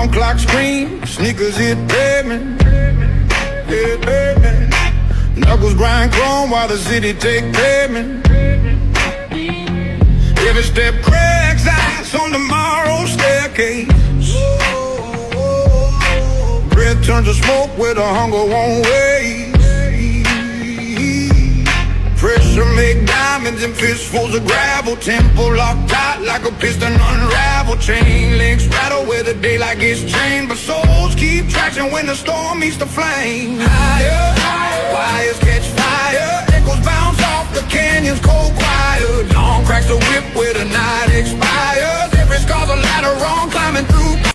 Alarm clock scream, sneakers hit pavement. Yeah, pavement. Knuckles grind chrome while the city take pavement. Every step cracks ice on tomorrow's staircase. Breath turns to smoke where the hunger won't wait. Pressure make diamonds and fistfuls of gravel. Tempo locked tight like a piston unravel. Chain links rattle where the daylight gets chained, but souls keep traction when the storm meets the flame. Higher, wires catch fire. Echoes bounce off the canyon's cold quiet. Dawn cracks the whip where the night expires. Every scar's a ladder on climbing through.